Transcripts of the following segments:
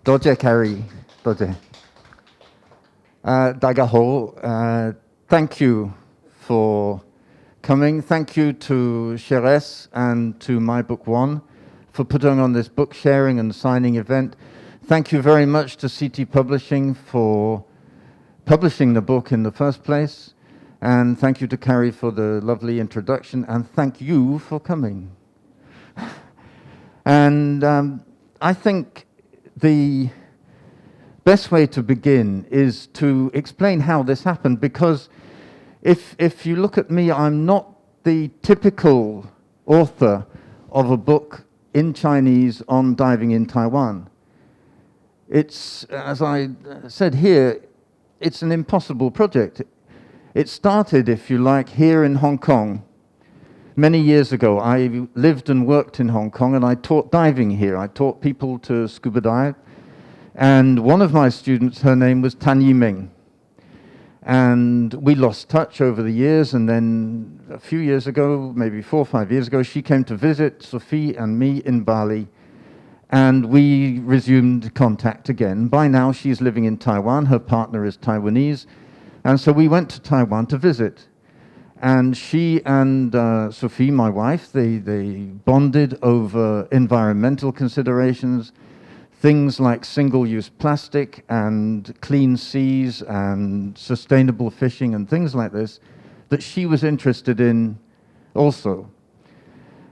多謝 Carrie， 多謝。大家好，thank you for coming. Thank you to Cheres and to MyBookOne for putting on this book sharing and signing event. Thank you very much to CT Publishing for publishing the book in the first place. And thank you to Carrie for the lovely introduction. And thank you for coming. And I think the best way to begin is to explain how this happened, because if you look at me, I'm not the typical author of a book in Chinese on diving in Taiwan. It's, as I said here, it's an impossible project. It started, if you like, here in Hong Kong. Many years ago, I lived and worked in Hong Kong, and I taught diving here. I taught people to scuba dive. And one of my students, her name was Tan Yiming. And we lost touch over the years, and then a few years ago, maybe 4 or 5 years ago, she came to visit Sophie and me in Bali, and we resumed contact again. By now, she's living in Taiwan. Her partner is Taiwanese. And so we went to Taiwan to visit. And she and Sophie, my wife, they bonded over environmental considerations, things like single-use plastic and clean seas and sustainable fishing and things like this that she was interested in also.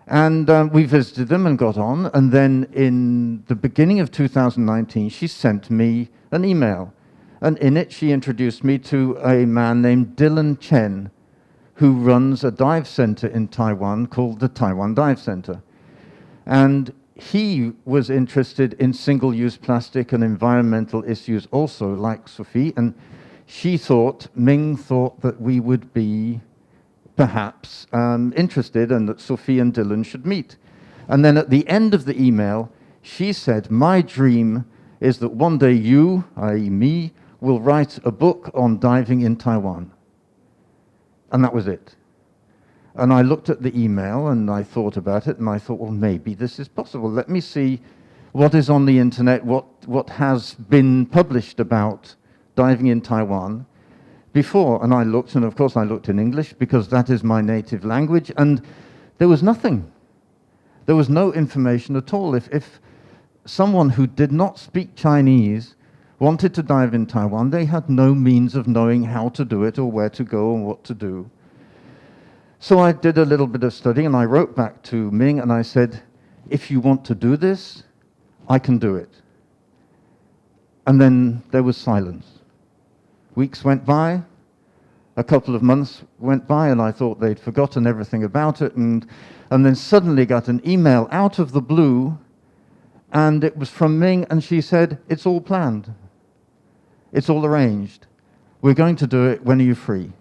And we visited them and got on. And then in the beginning of 2019, she sent me an email. And in it, she introduced me to a man named Dylan Chen, who runs a dive center in Taiwan called the Taiwan Dive Center. And he was interested in single-use plastic and environmental issues also, like Sophie. And Ming thought that we would be perhaps interested and that Sophie and Dylan should meet. And then at the end of the email, she said, my dream is that one day you, i.e. me, will write a book on diving in Taiwan. And that was it. And I looked at the email and I thought about it and I thought, well, maybe this is possible. Let me see what is on the internet, what has been published about diving in Taiwan before. And I looked, and of course I looked in English because that is my native language, and there was nothing. There was no information at all. If someone who did not speak Chinese wanted to dive in Taiwan, they had no means of knowing how to do it or where to go and what to do. So I did a little bit of studying, and I wrote back to Ming and I said, if you want to do this, I can do it. And then there was silence. Weeks went by, a couple of months went by, and I thought they'd forgotten everything about it, and then suddenly got an email out of the blue, and it was from Ming, and she said, it's all planned. It's all arranged. We're going to do it. When are you free?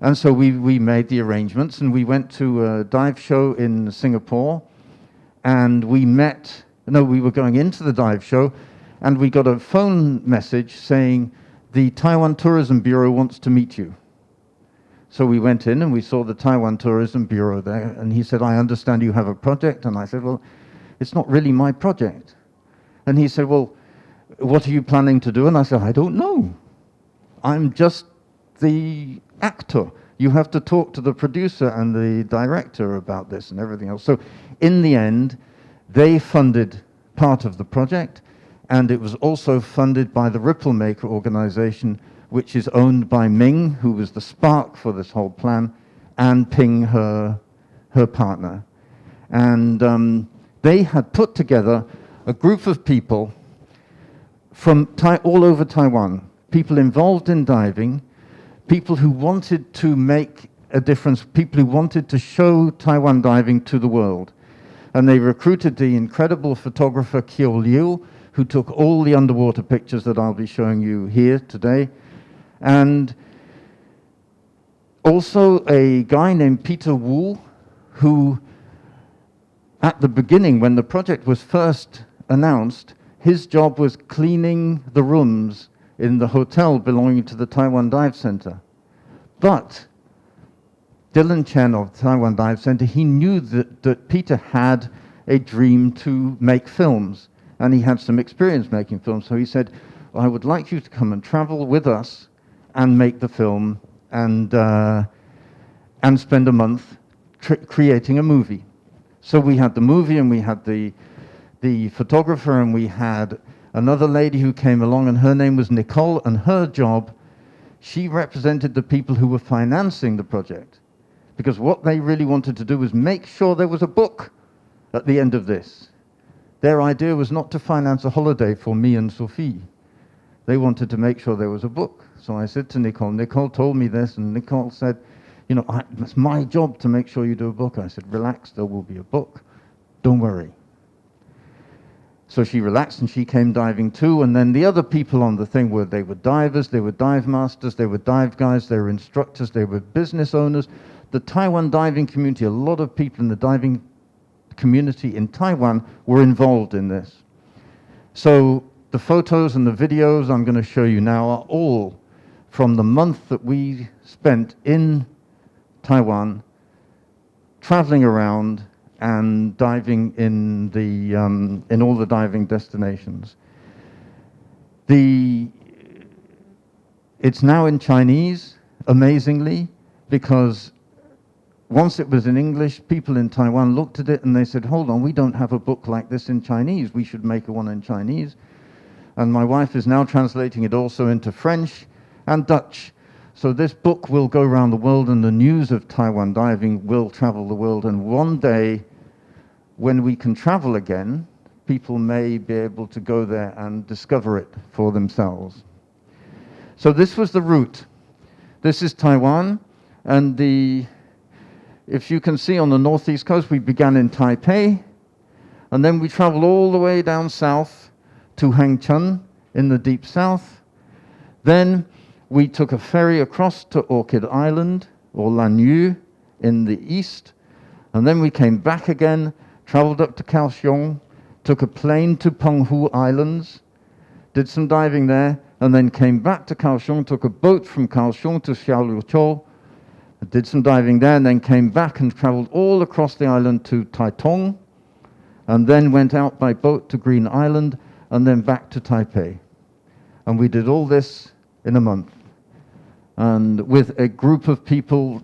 And so we made the arrangements, and we went to a dive show in Singapore, and we were going into the dive show, and we got a phone message saying, the Taiwan Tourism Bureau wants to meet you. So we went in and we saw the Taiwan Tourism Bureau there, and he said, I understand you have a project. And I said, well, it's not really my project. And he said, well, what are you planning to do? And I said, I don't know. I'm just the actor. You have to talk to the producer and the director about this and everything else. So in the end, they funded part of the project, and it was also funded by the Ripple Maker organization, which is owned by Ming, who was the spark for this whole plan, and Ping, her partner. And they had put together a group of people from all over Taiwan, people involved in diving, people who wanted to make a difference, people who wanted to show Taiwan diving to the world. And they recruited the incredible photographer Kyo Liu, who took all the underwater pictures that I'll be showing you here today. And also a guy named Peter Wu, who at the beginning, when the project was first announced, his job was cleaning the rooms in the hotel belonging to the Taiwan Dive Center. But Dylan Chen of Taiwan Dive Center, he knew that Peter had a dream to make films. and he had some experience making films. So he said, well, I would like you to come and travel with us and make the film and spend a month creating a movie. So we had the movie, and we had the photographer, and we had another lady who came along, and her name was Nicole, and her job, she represented the people who were financing the project. Because what they really wanted to do was make sure there was a book at the end of this. Their idea was not to finance a holiday for me and Sophie. They wanted to make sure there was a book. So I said to Nicole told me this, and Nicole said, you know, it's my job to make sure you do a book. I said, relax, there will be a book. Don't worry. So she relaxed, and she came diving too. And then the other people on the thing they were divers, they were dive masters, they were dive guides, they were instructors, they were business owners. The Taiwan diving community, a lot of people in the diving community in Taiwan were involved in this. So the photos and the videos I'm going to show you now are all from the month that we spent in Taiwan, traveling around and diving in all the diving destinations. It's now in Chinese, amazingly, because once it was in English, people in Taiwan looked at it and they said, hold on, we don't have a book like this in Chinese. We should make one in Chinese. And my wife is now translating it also into French and Dutch. So this book will go around the world, and the news of Taiwan diving will travel the world. And one day, when we can travel again, people may be able to go there and discover it for themselves. So this was the route. This is Taiwan, and if you can see on the northeast coast, we began in Taipei, and then we traveled all the way down south to Hangzhou in the deep south. Then we took a ferry across to Orchid Island, or Lanyu, in the east, and then we came back again, traveled up to Kaohsiung, took a plane to Penghu Islands, did some diving there, and then came back to Kaohsiung, took a boat from Kaohsiung to Xiaoluqiu, did some diving there, and then came back and traveled all across the island to Taitung, and then went out by boat to Green Island, and then back to Taipei. And we did all this in a month. And with a group of people,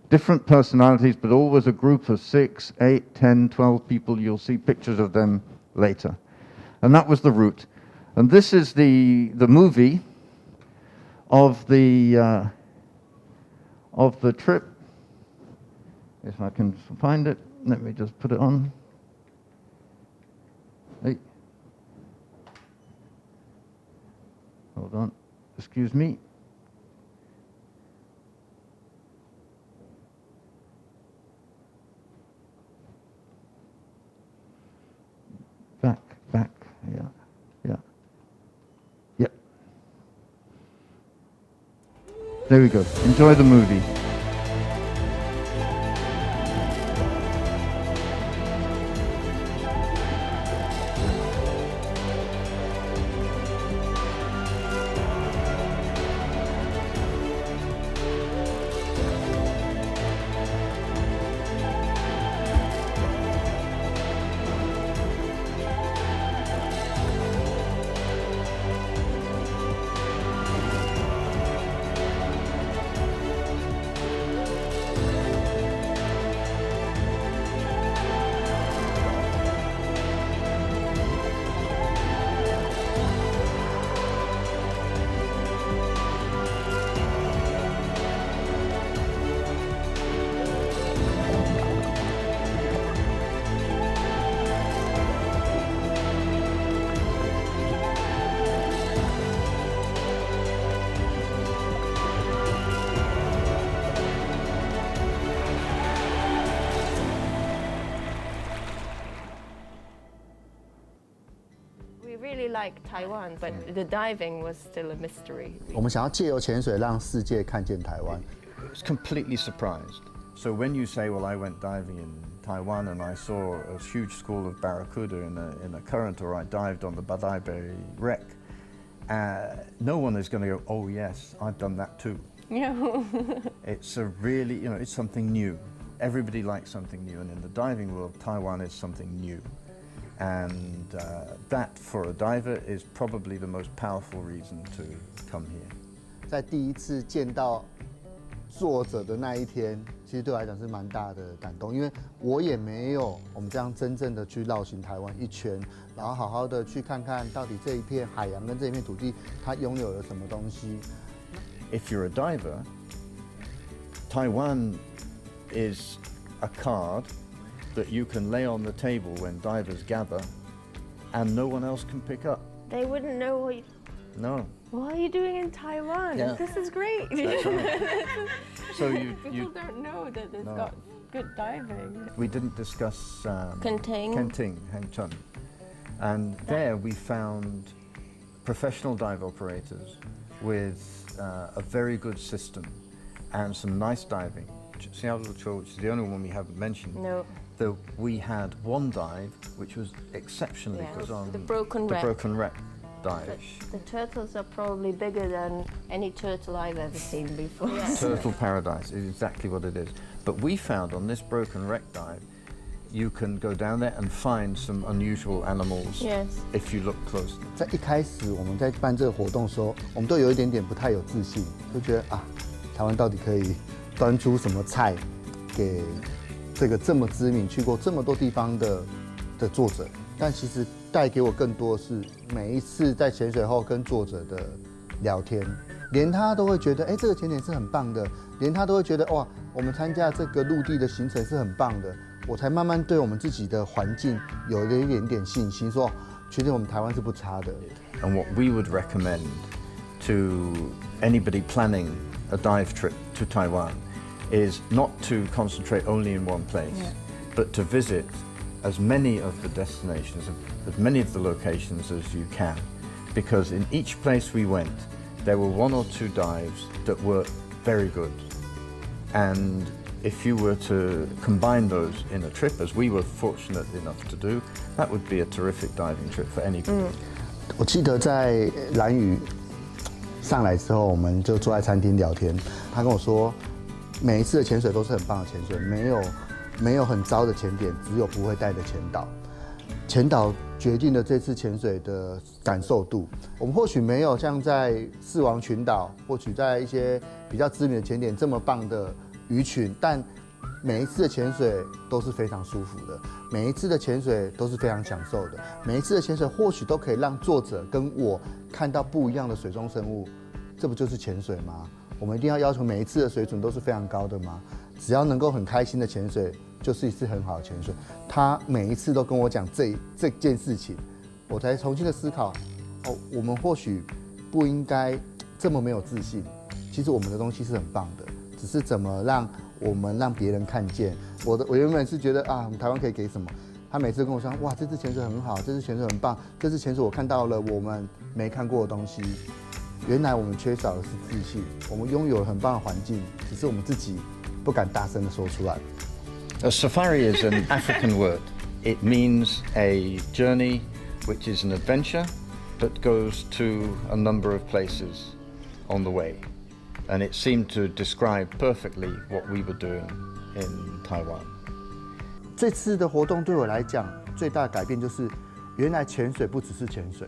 different personalities, but always a group of 6, 8, 10, 12 people. You'll see pictures of them later. And that was the route. And this is the movie of the trip. If I can find it, let me just put it on. Hey. Hold on, excuse me. Back, yeah. There we go. Enjoy the movie. really like Taiwan, but the diving was still a mystery. 我们想要借由潜水让世界看见台湾。 I was completely surprised. So when you say, well, I went diving in Taiwan and I saw a huge school of barracuda in a current, or I dived on the Badaibe wreck, no one is going to go, oh yes, I've done that too. It's a really, it's something new. Everybody likes something new, and in the diving world, Taiwan is something new. And that, for a diver, is probably the most powerful reason to come here. 在第一次见到作者的那一天，其实对我来讲是蛮大的感动，因为我也没有我们这样真正的去绕行台湾一圈，然后好好的去看看到底这一片海洋跟这一片土地它拥有了什么东西。If you're a diver, Taiwan is a card that you can lay on the table when divers gather, and no one else can pick up. They wouldn't know No. what are you doing in Taiwan? Yeah. This is great. That's right. So People don't know that it's No. got good diving. we didn't discuss Kenting. Hengchun, and there we found professional dive operators with a very good system and some nice diving. Xiaozuo, which is the only one we haven't mentioned. No. Though we had one dive which was exceptionally Yeah, good on the broken wreck. broken wreck dive. The turtles are probably bigger than any turtle I've ever seen before. Turtle paradise is exactly what it is. But we found on this broken wreck dive, you can go down there and find some unusual animals. Yes. If you look closely. 在一开始我们在办这个活动的时候，我们都有一点点不太有自信，就觉得啊，台湾到底可以端出什么菜给这个这么知名、去过这么多地方的作者？但其实带给我更多的是每一次在潜水后跟作者的聊天，连他都会觉得，哎，这个潜点是很棒的，连他都会觉得，哇，我们参加这个陆地的行程是很棒的，我才慢慢对我们自己的环境有了一点点信心，说，其实我们台湾是不差的。And what we would recommend to anybody planning a dive trip to Taiwan is not to concentrate only in one place, but to visit as many of the destinations, as many of the locations as you can. Because in each place we went, there were one or two dives that were very good. And if you were to combine those in a trip, as we were fortunate enough to do, that would be a terrific diving trip for anybody. 我记得在兰屿上来之后，我们就坐在餐厅聊天。他跟我说，每一次的潜水都是很棒的潜水，没有很糟的潜点，只有不会带的潜导。潜导决定了这次潜水的感受度。我们或许没有像在四王群岛，或许在一些比较知名的潜点这么棒的鱼群，但每一次的潜水都是非常舒服的，每一次的潜水都是非常享受的，每一次的潜水或许都可以让作者跟我看到不一样的水中生物，这不就是潜水吗？我们一定要要求每一次的水准都是非常高的吗？只要能够很开心的潜水，就是一次很好的潜水。他每一次都跟我讲这件事情，我才重新的思考，哦，我们或许不应该这么没有自信。其实我们的东西是很棒的，只是怎么让我们让别人看见。我原本是觉得啊，我们台湾可以给什么？他每次跟我说，哇，这次潜水很好，这次潜水很棒，这次潜水我看到了我们没看过的东西。原来我们缺少的是自信，我们拥有了很棒的环境，只是我们自己不敢大声的说出来。A safari is an African word. It means a journey which is an adventure that goes to a number of places on the way. And it seemed to describe perfectly what we were doing in Taiwan. 这次的活动对我来讲最大的改变就是，原来潜水不只是潜水。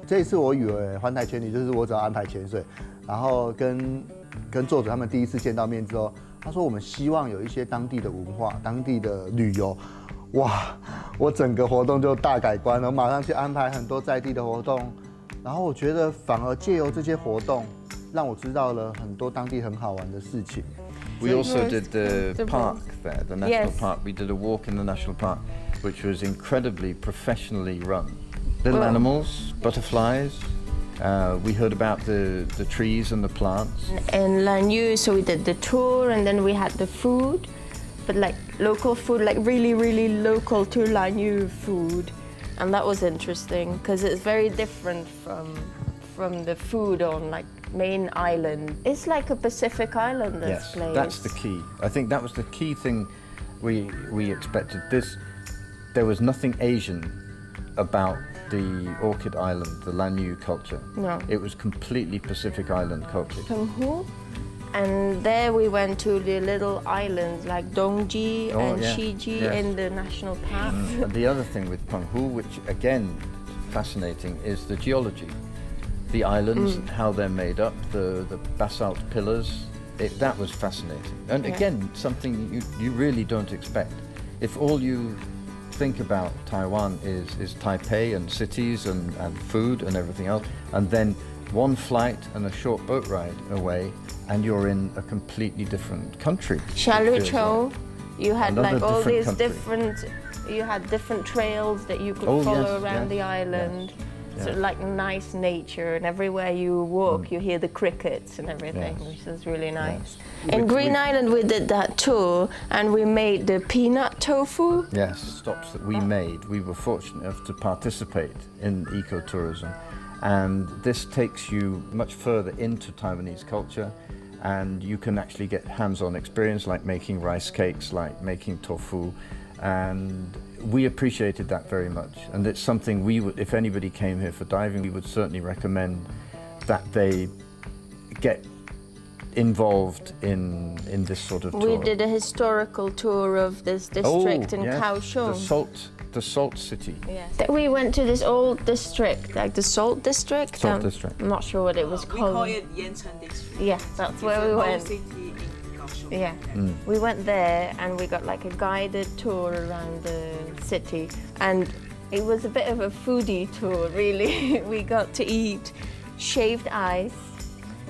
这一次我以为环台潜旅就是我只要安排潜水，然后跟作者他们第一次见到面之后，他说我们希望有一些当地的文化、当地的旅游。哇，我整个活动就大改观了，我马上去安排很多在地的活动，然后我觉得反而借由这些活动，让我知道了很多当地很好玩的事情。We also did the park there, the national Yes. park. We did a walk in the national park, which was incredibly professionally run. Little animals, butterflies. We heard about the trees and the plants. And Lanyu, so we did the tour and then we had the food, but like local food, like really, really local to Lanyu food. And that was interesting because it's very different from the food on like main island. It's like a Pacific island, this Yes, place. that's the key. I think that was the key thing we expected. There was nothing Asian about the Orchid Island, the Lanyu culture. No. It was completely Pacific Island culture. From who? And there we went to the little islands like Dongji and Shiji in the national park. And the other thing with Penghu, which again fascinating, is the geology. The islands, how they're made up, the basalt pillars, that was fascinating. And again, something you really don't expect. If all you think about Taiwan is Taipei and cities and food and everything else, and then one flight and a short boat ride away, and you're in a completely different country. Shalucho, you had Another like all these country. you had different trails that you could follow around the island. So like nice nature, and everywhere you walk, you hear the crickets and everything, which is really nice. In Green Island, we did that tour, and we made the peanut tofu. Yes, stops that we made. We were fortunate enough to participate in ecotourism, and this takes you much further into Taiwanese culture, and you can actually get hands-on experience, like making rice cakes, like making tofu, and we appreciated that very much. And it's something we would, if anybody came here for diving, we would certainly recommend that they get involved in this sort of tour. We did a historical tour of this district in Kaohsiung. The Salt City. Yes. We went to this old district, like the Salt District. Salt District. I'm not sure what it was called. We call it Yancheng District. Yeah, that's where we went. City in Kaohsiung. Yeah, we went there and we got like a guided tour around the city, and it was a bit of a foodie tour, really. We got to eat shaved ice.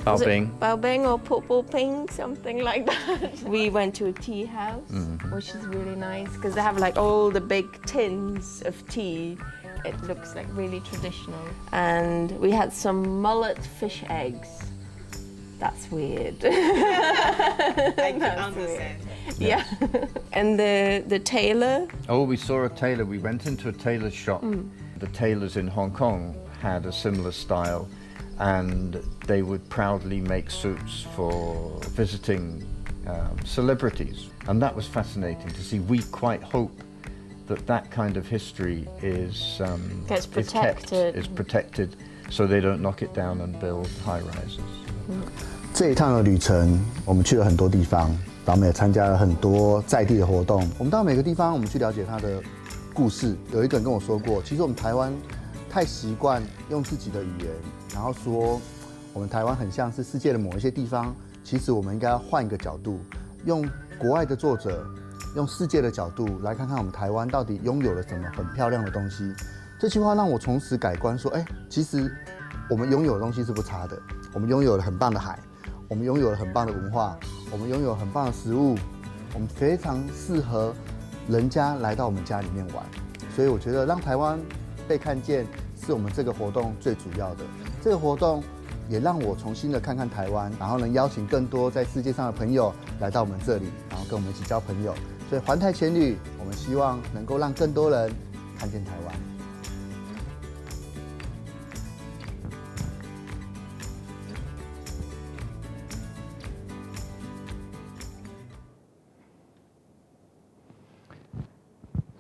Baobing. Baobing or Popoping, something like that. We went to a tea house, which is really nice because they have like all the big tins of tea. It looks like really traditional. And we had some mullet fish eggs. That's weird. I can understand. Yeah. And the tailor. Oh, we saw a tailor. We went into a tailor's shop. The tailors in Hong Kong had a similar style, and they would proudly make suits for visiting celebrities. And that was fascinating to see. We quite hope that kind of history is protected, so they don't knock it down and build high rises. 这一趟的旅程，我们去了很多地方，然后我们也参加了很多在地的活动。我们到每个地方，我们去了解它的故事。有一个人跟我说过，其实我们台湾太习惯用自己的语言，然后说我们台湾很像是世界的某一些地方。其实我们应该要换一个角度，用国外的作者，用世界的角度来看看我们台湾到底拥有了什么很漂亮的东西。这句话让我从此改观，说，其实我们拥有的东西是不差的。我们拥有了很棒的海，我们拥有了很棒的文化，我们拥有很棒的食物，我们非常适合人家来到我们家里面玩。所以我觉得让台湾被看见是我们这个活动最主要的。这个活动也让我重新的看看台湾，然后能邀请更多在世界上的朋友来到我们这里，然后跟我们一起交朋友。所以环台潜旅，我们希望能够让更多人看见台湾。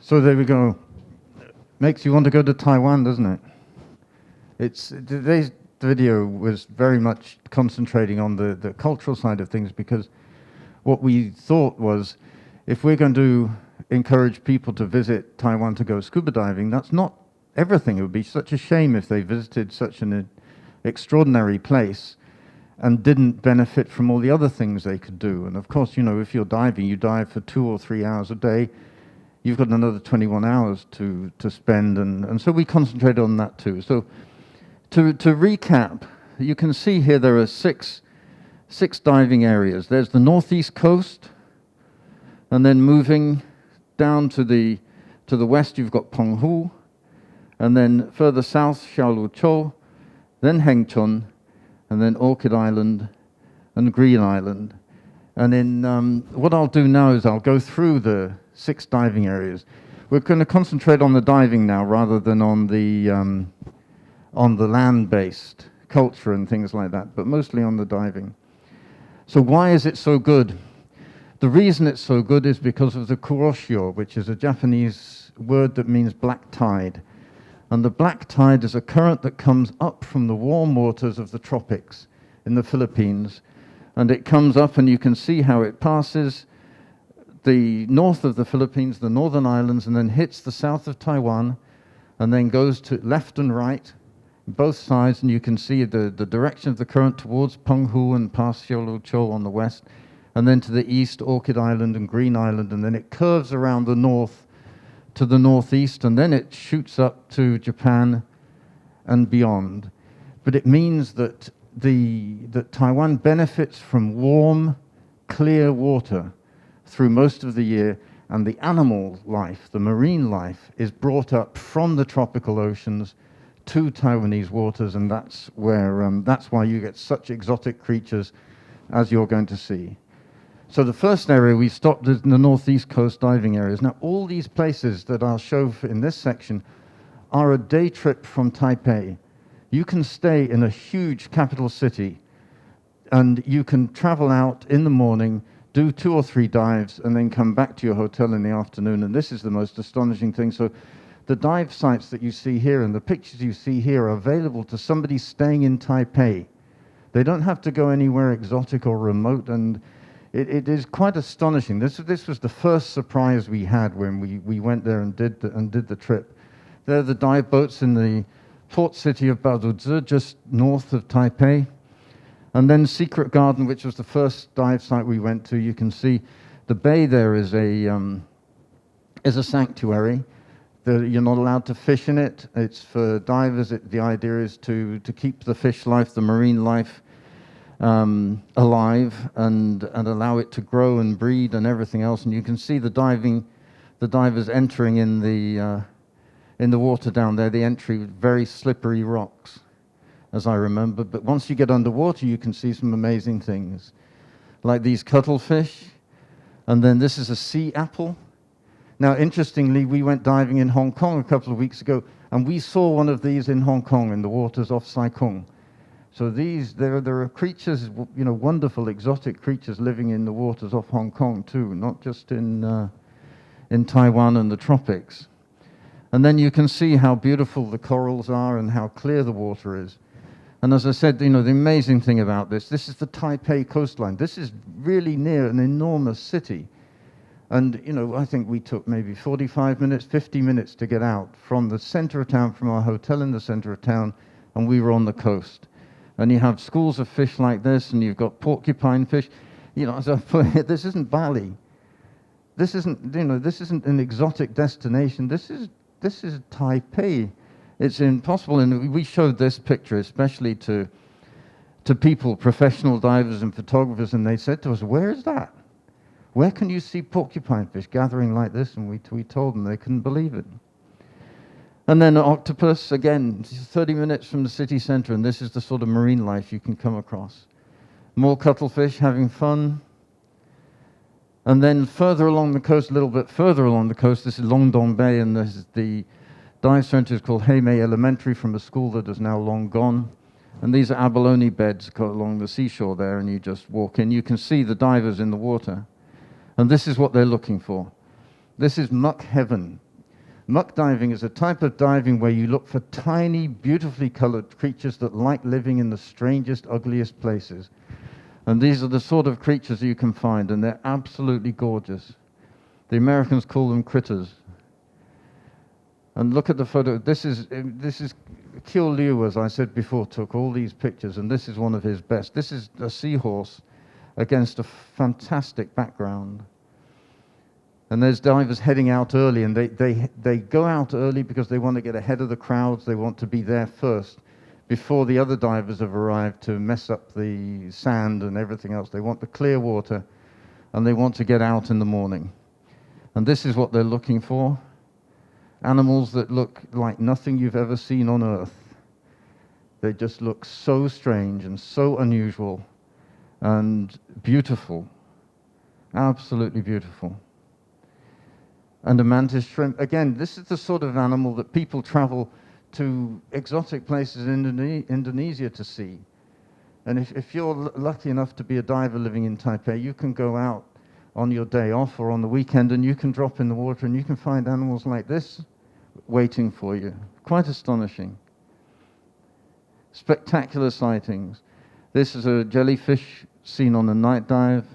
So there we go. Makes you want to go to Taiwan, doesn't it? Today's video was very much concentrating on the cultural side of things, because what we thought was, if we're going to encourage people to visit Taiwan to go scuba diving, that's not everything. It would be such a shame if they visited such an extraordinary place and didn't benefit from all the other things they could do. And of course, if you're diving, you dive for 2 or 3 hours a day. You've got another 21 hours to spend, and so we concentrate on that too. So to recap, you can see here there are six diving areas. There's the northeast coast, and then moving down to the west you've got Penghu, and then further south Xiaoluqiu, then Hengchun, and then Orchid Island and Green Island. And in what I'll do now is I'll go through the 6 diving areas. We're going to concentrate on the diving now rather than on the land-based culture and things like that, but mostly on the diving. So why is it so good? The reason it's so good is because of the kuroshio, which is a Japanese word that means black tide. And the black tide is a current that comes up from the warm waters of the tropics in the Philippines And it comes up, and you can see how it passes the north of the Philippines, the northern islands, and then hits the south of Taiwan, and then goes to left and right, both sides, and you can see the direction of the current towards Penghu and past Xiaoluqiu on the west, and then to the east, Orchid Island and Green Island, and then it curves around the north to the northeast, and then it shoots up to Japan and beyond. But it means that Taiwan benefits from warm, clear water through most of the year, and the animal life, the marine life, is brought up from the tropical oceans to Taiwanese waters, and that's why you get such exotic creatures as you're going to see. So the first area we stopped is in the northeast coast diving areas. Now, all these places that I'll show in this section are a day trip from Taipei. You can stay in a huge capital city, and you can travel out in the morning, do 2 or 3 dives, and then come back to your hotel in the afternoon. And this is the most astonishing thing. So the dive sites that you see here and the pictures you see here are available to somebody staying in Taipei. They don't have to go anywhere exotic or remote, and it is quite astonishing. This was the first surprise we had when we went there and did the trip. There are the dive boats in the port city of Baozi, just north of Taipei. And then Secret Garden, which was the first dive site we went to. You can see the bay there is a sanctuary. You're not allowed to fish in it. It's for divers. The idea is to keep the fish life, the marine life, alive and allow it to grow and breed and everything else. And you can see the divers entering in the water down there. The entry with very slippery rocks, as I remember. But once you get underwater, you can see some amazing things, like these cuttlefish. And then this is a sea apple. Now, interestingly, we went diving in Hong Kong a couple of weeks ago, and we saw one of these in Hong Kong in the waters off Sai Kung. So there are creatures, wonderful exotic creatures living in the waters off Hong Kong too, not just in Taiwan and the tropics. And then you can see how beautiful the corals are and how clear the water is. And as I said, the amazing thing about this is the Taipei coastline. This is really near an enormous city. And, I think we took maybe 45 minutes, 50 minutes to get out from the center of town, from our hotel in the center of town, and we were on the coast. And you have schools of fish like this, and you've got porcupine fish. As I put it, this isn't Bali. This isn't an exotic destination. This is Taipei. It's impossible. And we showed this picture especially to people, professional divers and photographers, and they said to us, "Where is that? Where can you see porcupine fish gathering like this?" And we told them. They couldn't believe it. And then octopus, again, 30 minutes from the city center, and this is the sort of marine life you can come across. More cuttlefish having fun. And then further along the coast, a little bit further along the coast, this is Longdong Bay, and this is the dive center is called Heimei Elementary, from a school that is now long gone. And these are abalone beds along the seashore there, and you just walk in. You can see the divers in the water. And this is what they're looking for. This is muck heaven. Muck diving is a type of diving where you look for tiny, beautifully colored creatures that like living in the strangest, ugliest places. And these are the sort of creatures you can find, and they're absolutely gorgeous. The Americans call them critters. And look at the photo. This is Kyo Liu, as I said before, took all these pictures, and this is one of his best. This is a seahorse against a fantastic background. And there's divers heading out early, and they go out early because they want to get ahead of the crowds. They want to be there first before the other divers have arrived to mess up the sand and everything else. They want the clear water, and they want to get out in the morning. And this is what they're looking for. Animals that look like nothing you've ever seen on Earth. They just look so strange and so unusual and beautiful. Absolutely beautiful. And a mantis shrimp. Again, this is the sort of animal that people travel to exotic places in Indonesia to see. And if you're lucky enough to be a diver living in Taipei, you can go out on your day off or on the weekend, and you can drop in the water and you can find animals like this waiting for you. Quite astonishing. Spectacular sightings. This is a jellyfish seen on a night dive.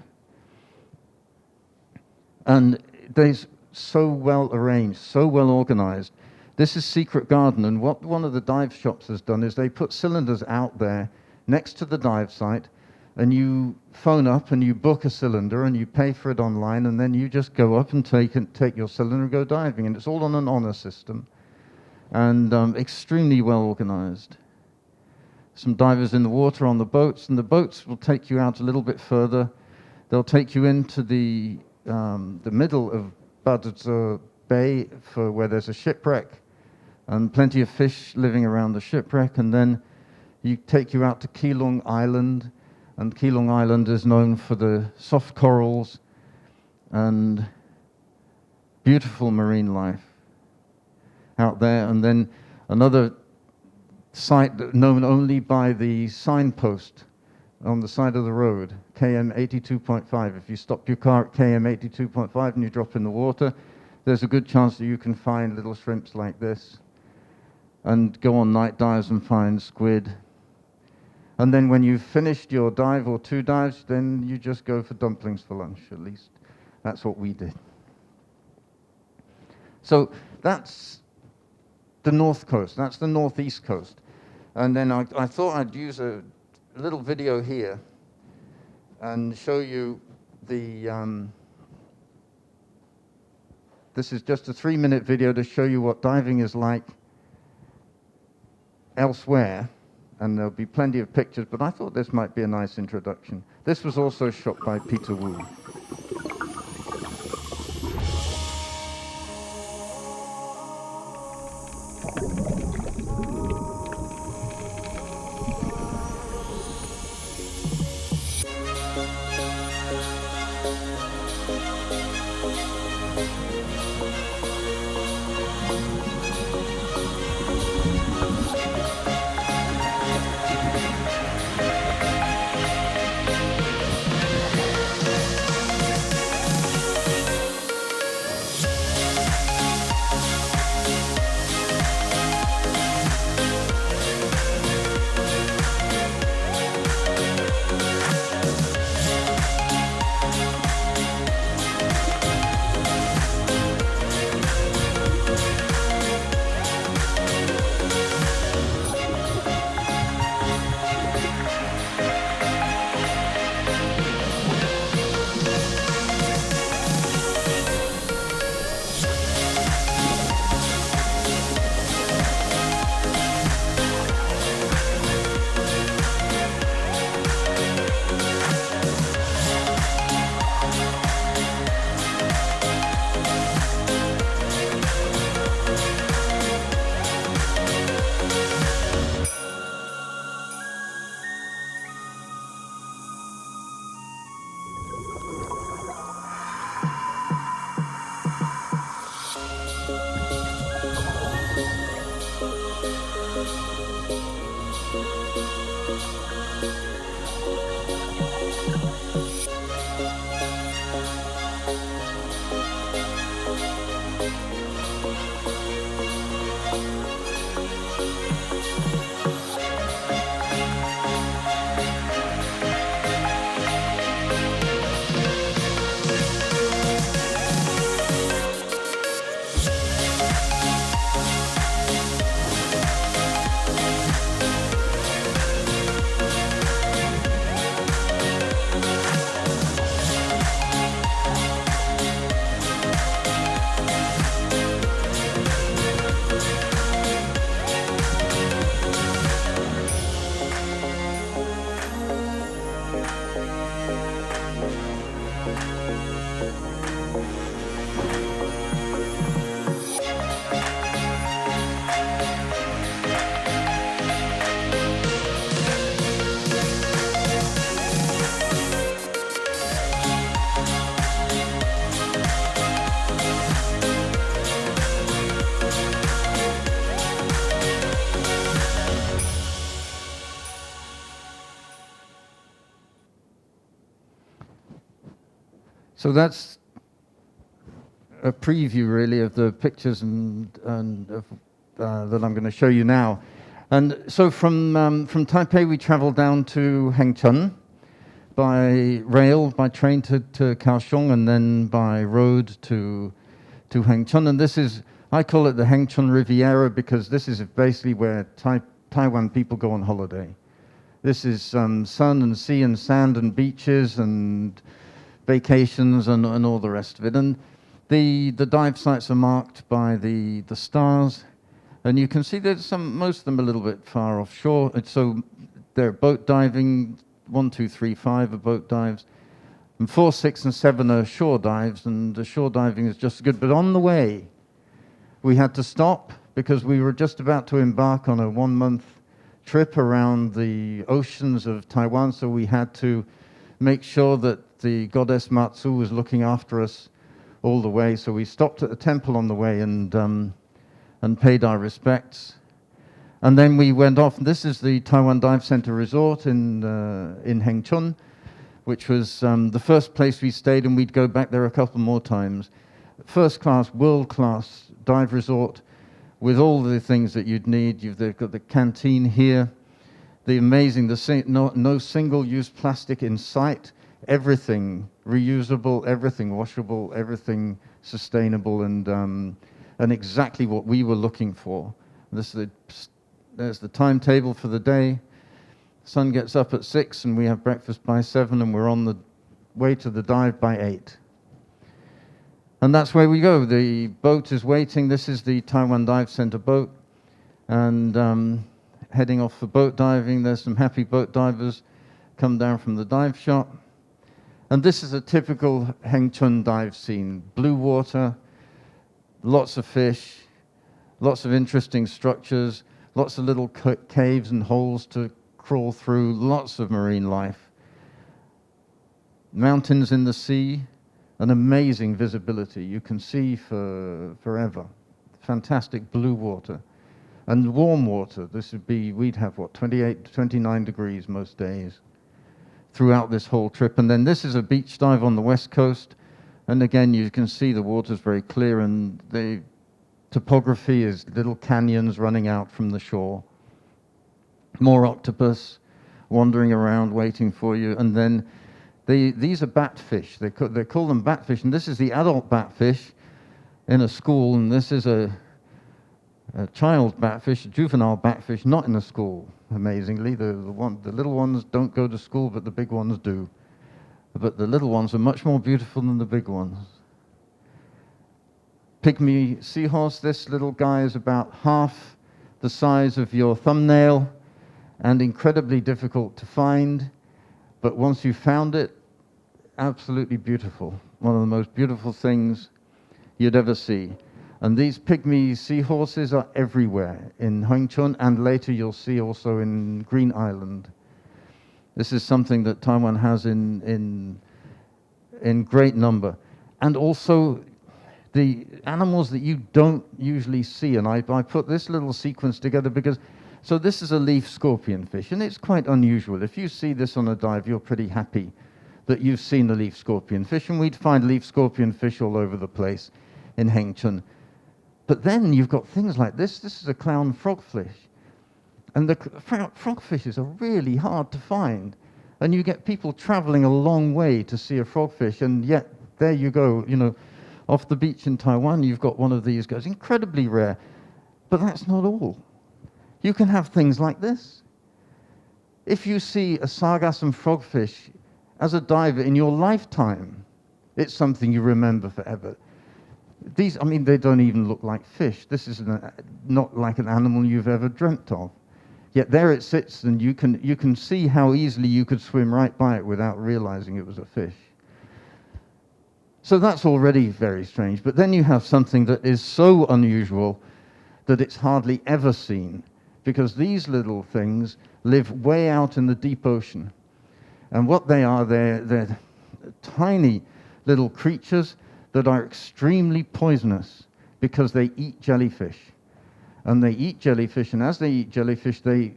And they're so well arranged, so well organized. This is Secret Garden, and what one of the dive shops has done is they put cylinders out there next to the dive site, and you phone up and you book a cylinder and you pay for it online, and then you just go up and take your cylinder and go diving, and it's all on an honor system, and extremely well organized. Some divers in the water on the boats, and the boats will take you out a little bit further. They'll take you into the middle of Badazur Bay for where there's a shipwreck and plenty of fish living around the shipwreck, and then take you out to Keelung Island, and Keelung Island is known for the soft corals and beautiful marine life out there. And then another site known only by the signpost on the side of the road, KM 82.5. If you stop your car at KM 82.5 and you drop in the water, there's a good chance that you can find little shrimps like this and go on night dives and find squid. And then when you've finished your dive or two dives, then you just go for dumplings for lunch, at least. That's what we did. So that's the north coast, that's the northeast coast. And then I thought I'd use a little video here and show you the, this is just a 3-minute video to show you what diving is like elsewhere, and there'll be plenty of pictures, but I thought this might be a nice introduction. This was also shot by Peter Wu. So that's a preview, really, of the pictures and that I'm going to show you now. And so from Taipei, we traveled down to Hengchun by rail, by train to Kaohsiung, and then by road to Hengchun. And this is, I call it the Hengchun Riviera, because this is basically where Taiwan people go on holiday. This is sun and sea and sand and beaches and vacations and all the rest of it. And the dive sites are marked by the stars. And you can see there's most of them a little bit far offshore. And so they're boat diving, 1, 2, 3, 5 are boat dives. And 4, 6, and 7 are shore dives, and the shore diving is just good. But on the way, we had to stop because we were just about to embark on a 1-month trip around the oceans of Taiwan, so we had to make sure that the goddess Matsu was looking after us all the way. So we stopped at the temple on the way and paid our respects. And then we went off. This is the Taiwan Dive Center Resort in Hengchun, which was the first place we stayed, and we'd go back there a couple more times. First-class, world-class dive resort with all the things that you'd need. They've got the canteen here, the amazing, no single-use plastic in sight, everything reusable, everything washable, everything sustainable, and exactly what we were looking for. There's the timetable for the day. Sun gets up at 6 and we have breakfast by 7, and we're on the way to the dive by 8. And that's where we go. The boat is waiting. This is the Taiwan Dive Center boat. And heading off for boat diving. There's some happy boat divers come down from the dive shop. And this is a typical Hengchun dive scene. Blue water, lots of fish, lots of interesting structures, lots of little caves and holes to crawl through, lots of marine life. Mountains in the sea, an amazing visibility. You can see for forever. Fantastic blue water. And warm water. We'd have 28, 29 degrees most days throughout this whole trip. And then this is a beach dive on the west coast. And again, you can see the water's very clear, and the topography is little canyons running out from the shore. More octopus wandering around waiting for you. And then these are batfish. They call them batfish, and this is the adult batfish in a school, and this is a child batfish, a juvenile batfish, not in a school, amazingly. The little ones don't go to school, but the big ones do. But the little ones are much more beautiful than the big ones. Pygmy seahorse, this little guy is about half the size of your thumbnail and incredibly difficult to find, but once you found it, absolutely beautiful. One of the most beautiful things you'd ever see. And these pygmy seahorses are everywhere in Hengchun, and later you'll see also in Green Island. This is something that Taiwan has in great number. And also the animals that you don't usually see. And I put this little sequence together because, so this is a leaf scorpion fish, and it's quite unusual. If you see this on a dive, you're pretty happy that you've seen a leaf scorpion fish, and we'd find leaf scorpion fish all over the place in Hengchun. But then you've got things like this. This is a clown frogfish. And the frogfishes are really hard to find. And you get people traveling a long way to see a frogfish, and yet there you go, off the beach in Taiwan, you've got one of these guys, incredibly rare. But that's not all. You can have things like this. If you see a sargassum frogfish as a diver in your lifetime, it's something you remember forever. They don't even look like fish. This is not like an animal you've ever dreamt of. Yet there it sits, and you can see how easily you could swim right by it without realizing it was a fish. So that's already very strange. But then you have something that is so unusual that it's hardly ever seen, because these little things live way out in the deep ocean. And what they are, they're tiny little creatures that are extremely poisonous because they eat jellyfish. And they eat jellyfish, and as they eat jellyfish, they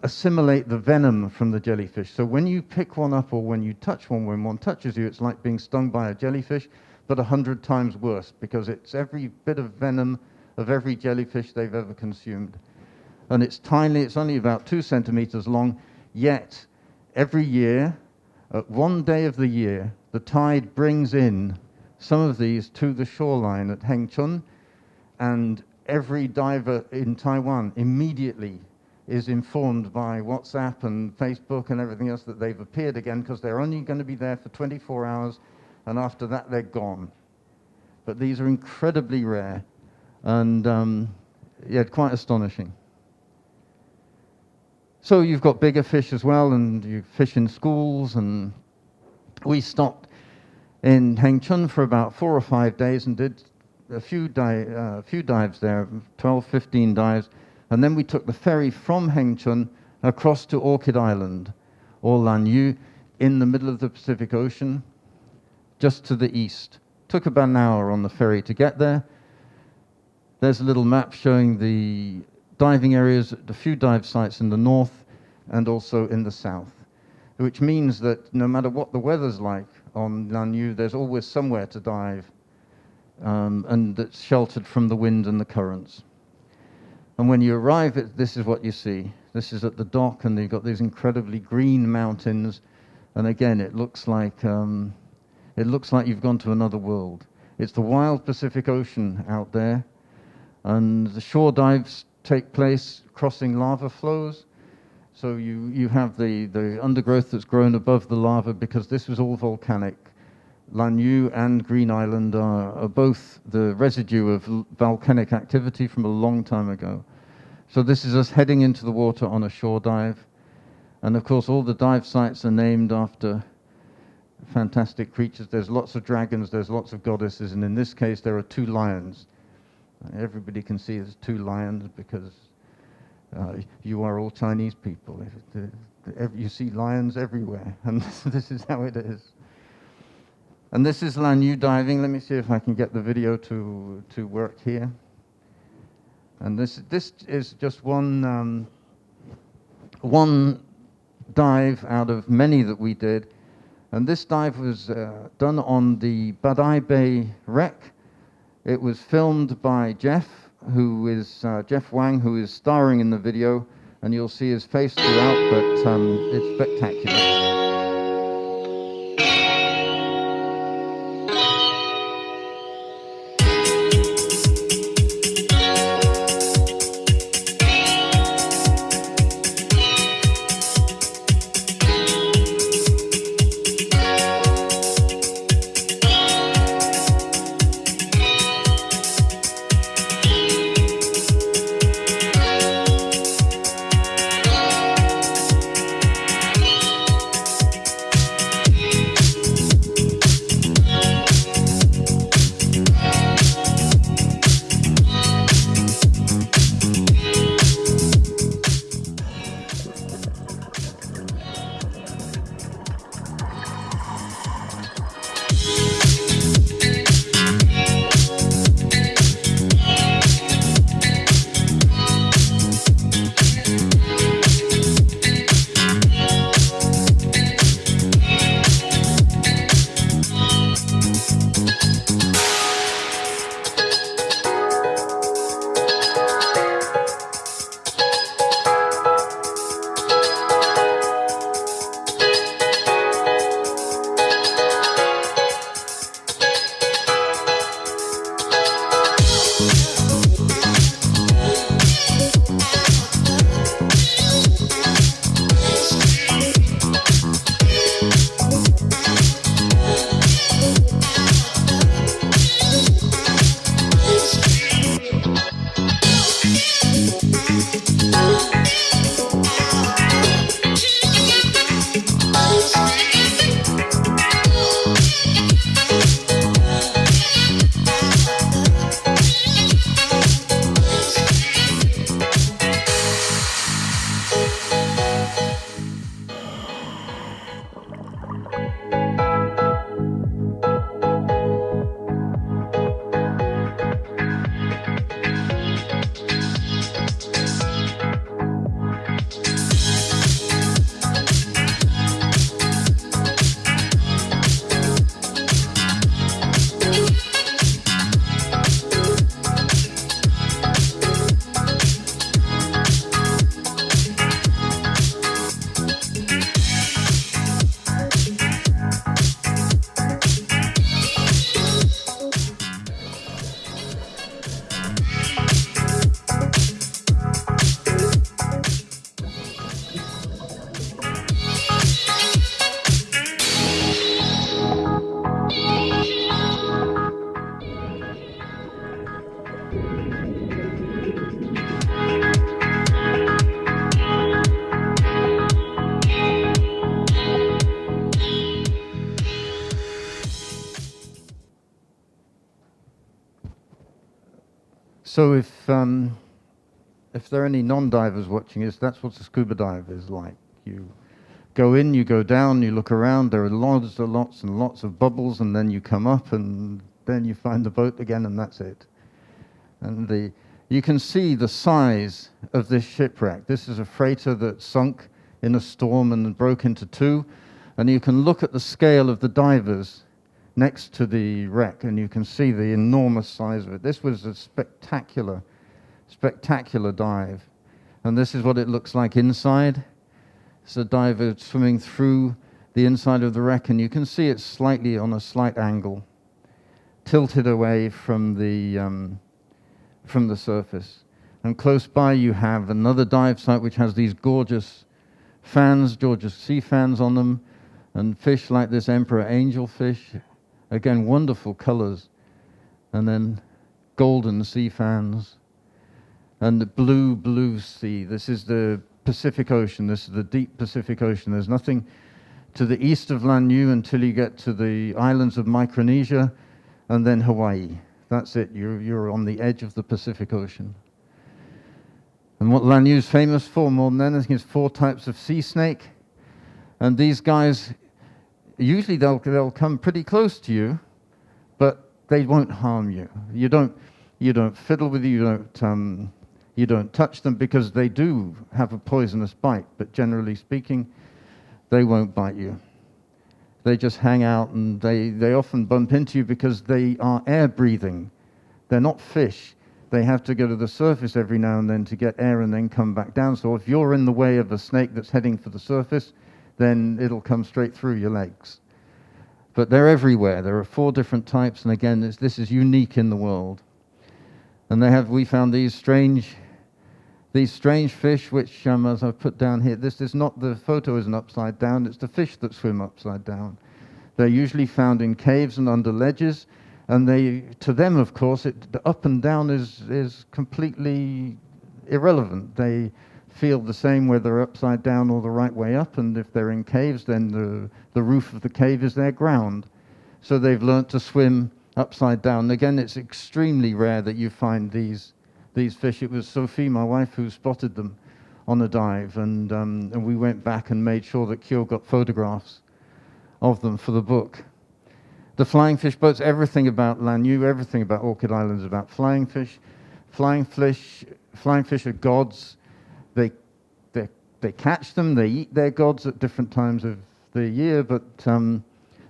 assimilate the venom from the jellyfish. So when you pick one up or when you touch one, when one touches you, it's like being stung by a jellyfish, but 100 times worse, because it's every bit of venom of every jellyfish they've ever consumed. And it's tiny, it's only about 2 centimeters long, yet every year, at one day of the year, the tide brings in some of these to the shoreline at Hengchun, and every diver in Taiwan immediately is informed by WhatsApp and Facebook and everything else that they've appeared again, because they're only going to be there for 24 hours, and after that they're gone. But these are incredibly rare, and yeah, quite astonishing. So you've got bigger fish as well, and you fish in schools, and we stopped in Hengchun for about 4 or 5 days and did a few dives there, 12, 15 dives, and then we took the ferry from Hengchun across to Orchid Island, or Lanyu, in the middle of the Pacific Ocean, just to the east. Took about an hour on the ferry to get there. There's a little map showing the diving areas, a few dive sites in the north and also in the south, which means that no matter what the weather's like on Lanyu, there's always somewhere to dive, and that's sheltered from the wind and the currents. And when you arrive, this is what you see. This is at the dock, and you've got these incredibly green mountains, and again, it looks like you've gone to another world. It's the wild Pacific Ocean out there, and the shore dives take place crossing lava flows. So you have the undergrowth that's grown above the lava, because this was all volcanic. Lanyu and Green Island are both the residue of volcanic activity from a long time ago. So this is us heading into the water on a shore dive. And of course, all the dive sites are named after fantastic creatures. There's lots of dragons, there's lots of goddesses, and in this case, there are 2 lions. Everybody can see there's 2 lions because you are all Chinese people. You see lions everywhere, and this is how it is. And this is Lanyu diving. Let me see if I can get the video to work here. And this is just one dive out of many that we did. And this dive was done on the Badai Bay wreck. It was filmed by Jeff Wang, who is starring in the video, and you'll see his face throughout, but it's spectacular. So if there are any non-divers watching this, that's what a scuba dive is like. You go in, you go down, you look around, there are lots and lots of bubbles, and then you come up, and then you find the boat again, and that's it. And you can see the size of this shipwreck. This is a freighter that sunk in a storm and broke into two, and you can look at the scale of the divers next to the wreck, and you can see the enormous size of it. This was a spectacular dive. And this is what it looks like inside. It's a diver swimming through the inside of the wreck, and you can see it's slightly on a slight angle, tilted away from the surface. And close by you have another dive site which has these gorgeous fans, gorgeous sea fans on them, and fish like this emperor angelfish. Again, wonderful colors. And then golden sea fans. And the blue sea. This is the Pacific Ocean. This is the deep Pacific Ocean. There's nothing to the east of Lanyu until you get to the islands of Micronesia and then Hawaii. That's it. You're on the edge of the Pacific Ocean. And what Lanyu is famous for more than anything is 4 types of sea snake. And these guys, usually they'll come pretty close to you, but they won't harm you. You don't fiddle with you don't touch them, because they do have a poisonous bite, but generally speaking, they won't bite you. They just hang out, and they often bump into you because they are air breathing. They're not fish. They have to go to the surface every now and then to get air and then come back down. So if you're in the way of a snake that's heading for the surface, then it'll come straight through your legs. But they're everywhere. There are 4 different types, and again, this is unique in the world. And we found these strange fish, which, as I've put down here, this is not, the photo isn't upside down, it's the fish that swim upside down. They're usually found in caves and under ledges, and to them, of course, the up and down is completely irrelevant. They feel the same whether they're upside down or the right way up, and if they're in caves, then the roof of the cave is their ground. So they've learnt to swim upside down. And again, it's extremely rare that you find these fish. It was Sophie, my wife, who spotted them on a dive, and we went back and made sure that Kyo got photographs of them for the book. The flying fish boats, everything about Lanyu, everything about Orchid Island is about flying fish. Flying fish are gods. They catch them, they eat their gods at different times of the year, but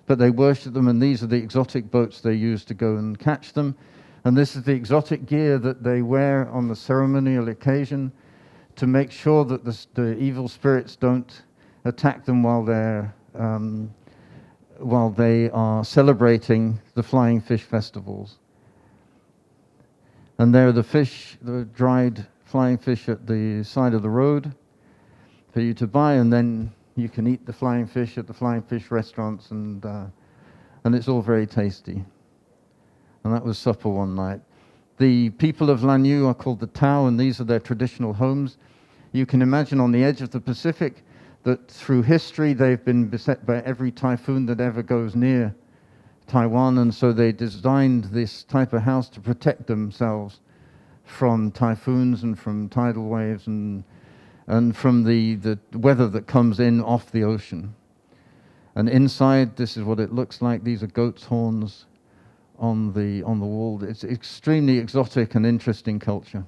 they worship them, and these are the exotic boats they use to go and catch them. And this is the exotic gear that they wear on the ceremonial occasion to make sure that the evil spirits don't attack them while they are celebrating the flying fish festivals. And there are the dried flying fish at the side of the road for you to buy, and then you can eat the flying fish at the flying fish restaurants, and it's all very tasty. And that was supper one night. The people of Lanyu are called the Tao, and these are their traditional homes. You can imagine on the edge of the Pacific that through history they've been beset by every typhoon that ever goes near Taiwan, and so they designed this type of house to protect themselves from typhoons and from tidal waves and from the weather that comes in off the ocean. And inside, this is what it looks like. These are goat's horns on the wall. It's extremely exotic and interesting culture.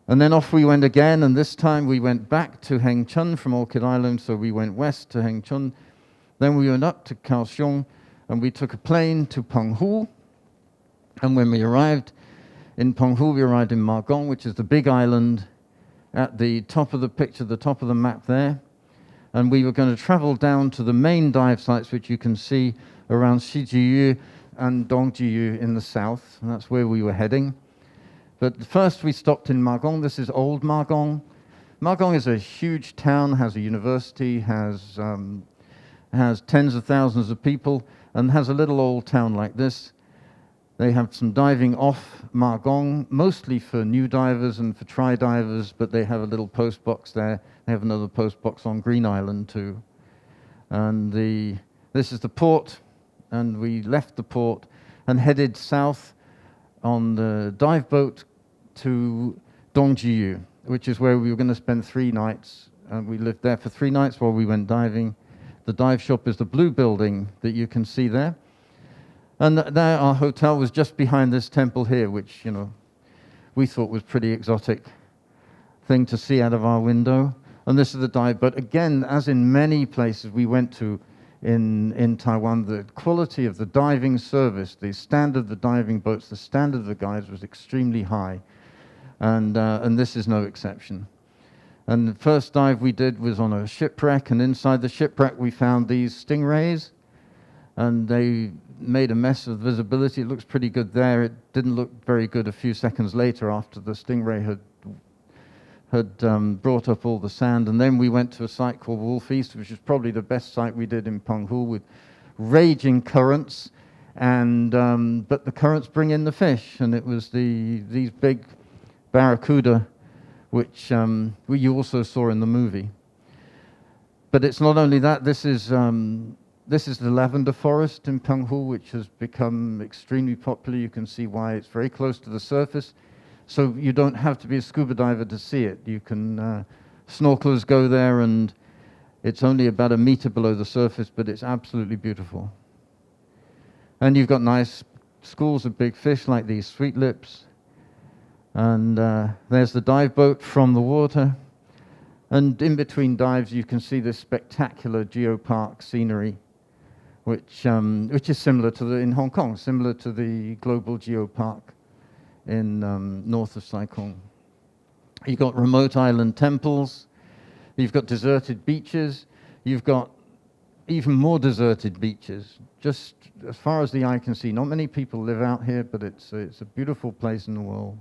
And then off we went again, and this time we went back to Hengchun from Orchid Island, so we went west to Hengchun. Then we went up to Kaohsiung, and we took a plane to Penghu. And when we arrived in Penghu, we arrived in Magong, which is the big island at the top of the picture, the top of the map there. And we were going to travel down to the main dive sites, which you can see around Shijiyu and Dongjiyu in the south, and that's where we were heading. But first we stopped in Magong. This is old Magong. Magong is a huge town, has a university, has tens of thousands of people, and has a little old town like this. They have some diving off Magong, mostly for new divers and for tri-divers, but they have a little post box there. They have another post box on Green Island too. And this is the port, and we left the port and headed south on the dive boat to Dongjiyu, which is where we were going to spend 3 nights. We lived there for 3 nights while we went diving. The dive shop is the blue building that you can see there. And there, our hotel was just behind this temple here, which, you know, we thought was pretty exotic thing to see out of our window. And this is the dive boat. Again, as in many places we went to in Taiwan, the quality of the diving service, the standard of the diving boats, the standard of the guides was extremely high. And this is no exception. And the first dive we did was on a shipwreck, and inside the shipwreck we found these stingrays, and they made a mess of visibility. It looks pretty good there. It didn't look very good a few seconds later after the stingray had brought up all the sand. And then we went to a site called Wolf East, which is probably the best site we did in Penghu, with raging currents, and but the currents bring in the fish, and it was these big barracuda, which you also saw in the movie. But it's not only that. This is the lavender forest in Penghu, which has become extremely popular. You can see why. It's very close to the surface, so you don't have to be a scuba diver to see it. You can snorkelers go there, and it's only about 1 meter below the surface, but it's absolutely beautiful. And you've got nice schools of big fish like these sweet lips. And there's the dive boat from the water. And in between dives, you can see this spectacular geopark scenery, which is similar to in Hong Kong, similar to the global geopark in north of Sai-Kung. You've got remote island temples. You've got deserted beaches. You've got even more deserted beaches, just as far as the eye can see. Not many people live out here, but it's a beautiful place in the world.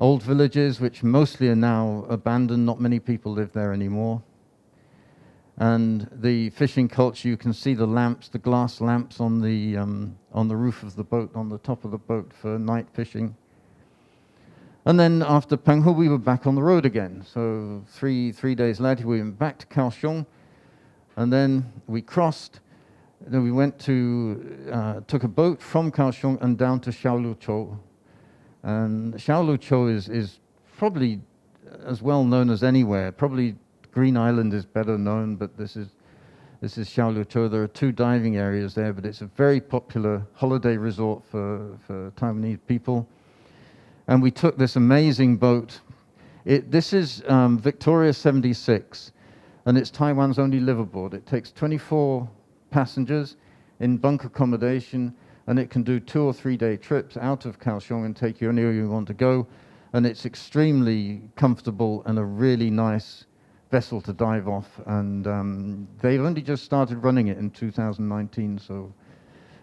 Old villages, which mostly are now abandoned. Not many people live there anymore. And the fishing culture, you can see the lamps, the glass lamps on the roof of the boat, on the top of the boat for night fishing. And then after Penghu, we were back on the road again. So three days later, we went back to Kaohsiung, and then we crossed. Then we went took a boat from Kaohsiung and down to Xiaoluqiu. And Xiaoluqiu is probably as well known as anywhere. Probably Green Island is better known, but this is Xiaoluqiu. There are 2 diving areas there, but it's a very popular holiday resort for Taiwanese people. And we took this amazing boat. This is Victoria 76, and it's Taiwan's only liveaboard. It takes 24 passengers in bunk accommodation, and it can do 2 or 3 day trips out of Kaohsiung and take you anywhere you want to go. And it's extremely comfortable and a really nice vessel to dive off. And they've only just started running it in 2019. So,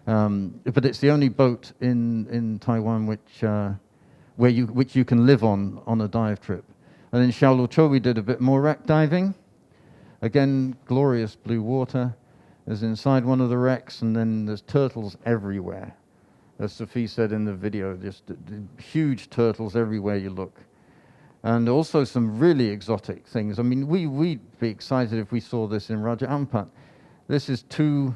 but it's the only boat in Taiwan which you can live on a dive trip. And in Xiaoluqiu we did a bit more wreck diving. Again, glorious blue water. Is inside one of the wrecks, and then there's turtles everywhere. As Sophie said in the video, just huge turtles everywhere you look. And also some really exotic things. I mean, we'd be excited if we saw this in Raja Ampat. This is 2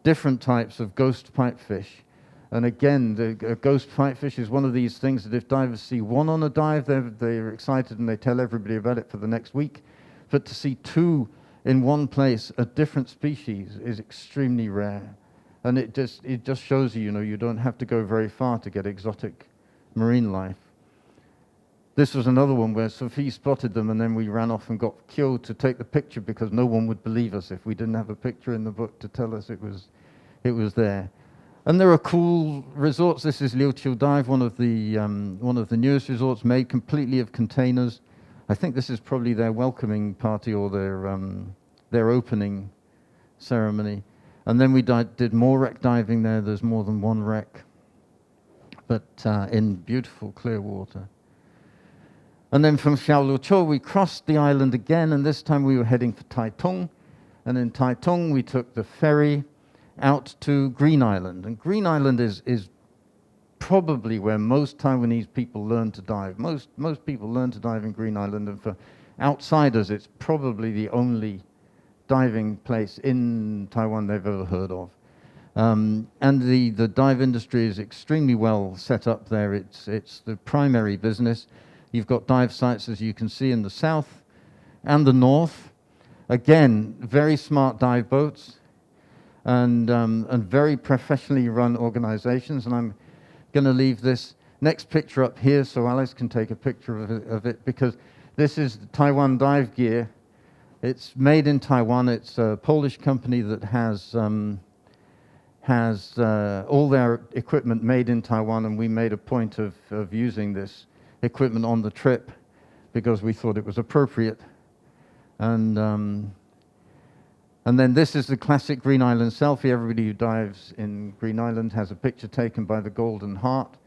different types of ghost pipefish. And again, the ghost pipefish is one of these things that if divers see one on a dive, they're excited and they tell everybody about it for the next week. But to see 2 in one place, a different species, is extremely rare. And it just shows you, you don't have to go very far to get exotic marine life. This was another one where Sophie spotted them, and then we ran off and got Kyo to take the picture because no one would believe us if we didn't have a picture in the book to tell us it was there. And there are cool resorts. This is Liuqiu Dive, one of the newest resorts, made completely of containers. I think this is probably their welcoming party or their opening ceremony. And then we did more wreck diving there. There's more than 1 wreck, but in beautiful clear water. And then from Xiaoluqiu we crossed the island again, and this time we were heading for Taitung. And in Taitung we took the ferry out to Green Island. And Green Island is probably where most Taiwanese people learn to dive. Most people learn to dive in Green Island, and for outsiders, it's probably the only diving place in Taiwan they've ever heard of. And the dive industry is extremely well set up there. It's the primary business. You've got dive sites, as you can see, in the south and the north. Again, very smart dive boats and very professionally run organizations. And I'm going to leave this next picture up here so Alice can take a picture of it, because this is the Taiwan dive gear. It's made in Taiwan. It's a Polish company that has all their equipment made in Taiwan, and we made a point of using this equipment on the trip because we thought it was appropriate. And then this is the classic Green Island selfie. Everybody who dives in Green Island has a picture taken by the Golden Heart.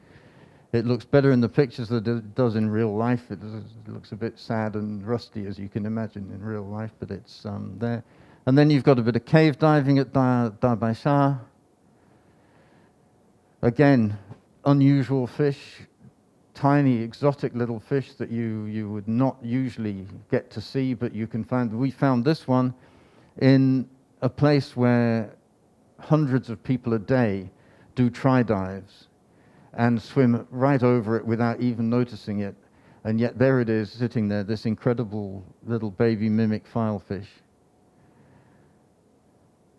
It looks better in the pictures than it does in real life. It looks a bit sad and rusty, as you can imagine, in real life, but it's there. And then you've got a bit of cave diving at Da Bai Sha. Again, unusual fish, tiny exotic little fish that you would not usually get to see, but you can find. We found this one in a place where hundreds of people a day do tri-dives and swim right over it without even noticing it. And yet there it is, sitting there, this incredible little baby mimic filefish.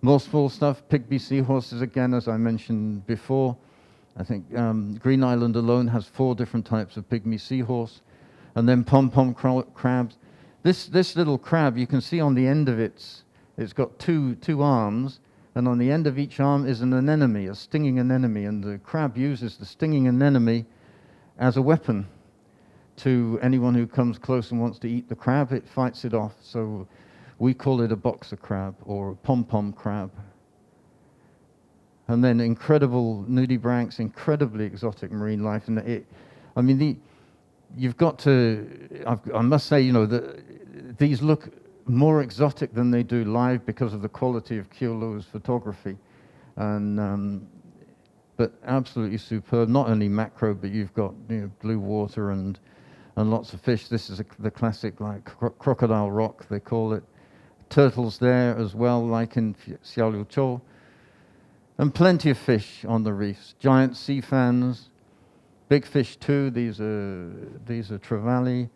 More small stuff, pygmy seahorses again, as I mentioned before. I think Green Island alone has 4 different types of pygmy seahorse. And then pom-pom crabs. This little crab, you can see on the end of it's got two arms, and on the end of each arm is an anemone, a stinging anemone, and the crab uses the stinging anemone as a weapon to anyone who comes close and wants to eat the crab. It fights it off, so we call it a boxer crab or a pom-pom crab. And then incredible nudibranchs, incredibly exotic marine life. And you've got to, I must say, these look more exotic than they do live because of the quality of Kyolo's photography. And but absolutely superb, not only macro, but you've got blue water and lots of fish. This is the classic crocodile rock, they call it. Turtles there as well, like in Xiaoliuqiu. And plenty of fish on the reefs. Giant sea fans, big fish too. These are trevally.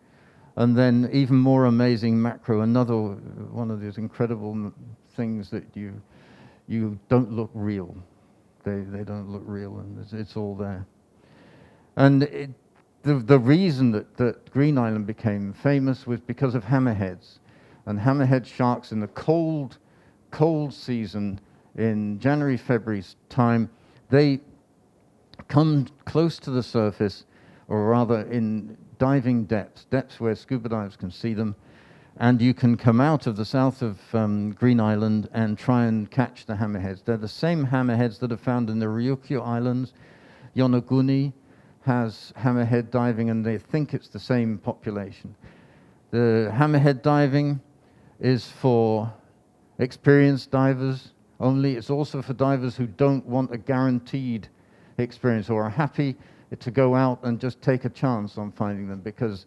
And then even more amazing macro, another one of these incredible things that you don't look real. They don't look real, and it's all there. And the reason that Green Island became famous was because of hammerheads. And hammerhead sharks in the cold season, in January, February time, they come close to the surface, or rather in diving depths where scuba divers can see them, and you can come out of the south of Green Island and try and catch the hammerheads. They're the same hammerheads that are found in the Ryukyu Islands. Yonaguni has hammerhead diving, and they think it's the same population. The hammerhead diving is for experienced divers only. It's also for divers who don't want a guaranteed experience or are happy to go out and just take a chance on finding them, because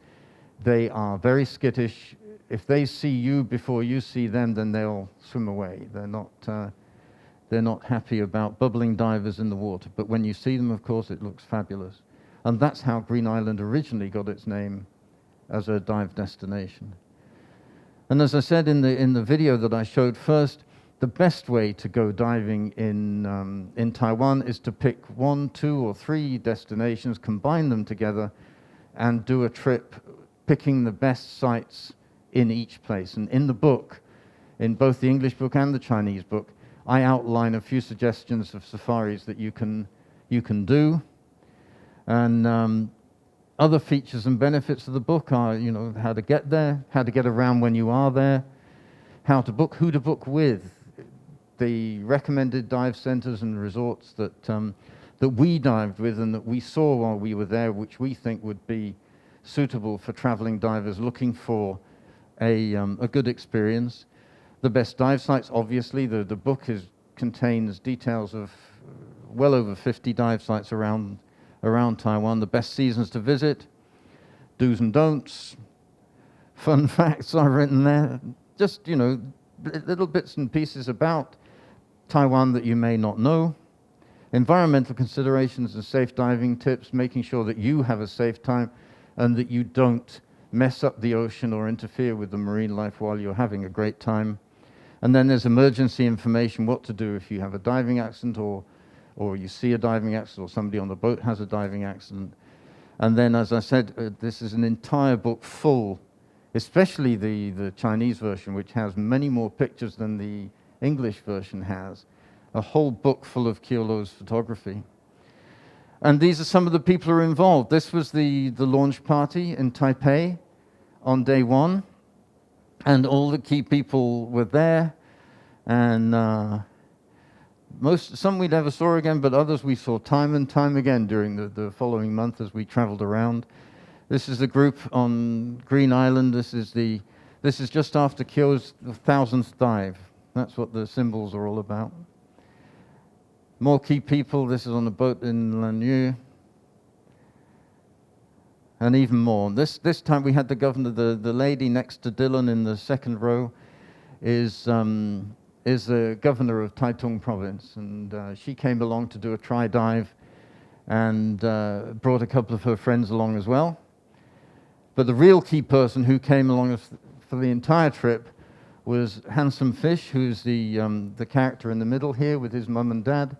they are very skittish. If they see you before you see them, then they'll swim away. They're not happy about bubbling divers in the water. But when you see them, of course, it looks fabulous. And that's how Green Island originally got its name as a dive destination. And as I said in the video that I showed first, the best way to go diving in Taiwan is to pick 1, 2, or 3 destinations, combine them together, and do a trip picking the best sites in each place. And in the book, in both the English book and the Chinese book, I outline a few suggestions of safaris that you can do. And other features and benefits of the book are, how to get there, how to get around when you are there, how to book, who to book with, the recommended dive centers and resorts that we dived with and that we saw while we were there, which we think would be suitable for traveling divers looking for a good experience. The best dive sites, obviously. The book contains details of well over 50 dive sites around Taiwan. The best seasons to visit, do's and don'ts, fun facts are written there. Just, little bits and pieces about Taiwan that you may not know, environmental considerations and safe diving tips, making sure that you have a safe time and that you don't mess up the ocean or interfere with the marine life while you're having a great time. And then there's emergency information, what to do if you have a diving accident or you see a diving accident or somebody on the boat has a diving accident. And then, as I said, this is an entire book full, especially the Chinese version, which has many more pictures than the English version has, a whole book full of Keolo's photography. And these are some of the people who are involved. This was the launch party in Taipei on day one, and all the key people were there, and some we never saw again, but others we saw time and time again during the following month as we traveled around. This is the group on Green Island. This is just after Keo's 1000th dive. That's what the symbols are all about. More key people. This is on the boat in Lanyu. And even more. This time we had the governor, the lady next to Dylan in the second row is the governor of Taitung province, and she came along to do a tri-dive and brought a couple of her friends along as well. But the real key person who came along for the entire trip was Handsome Fish, who's the character in the middle here with his mum and dad,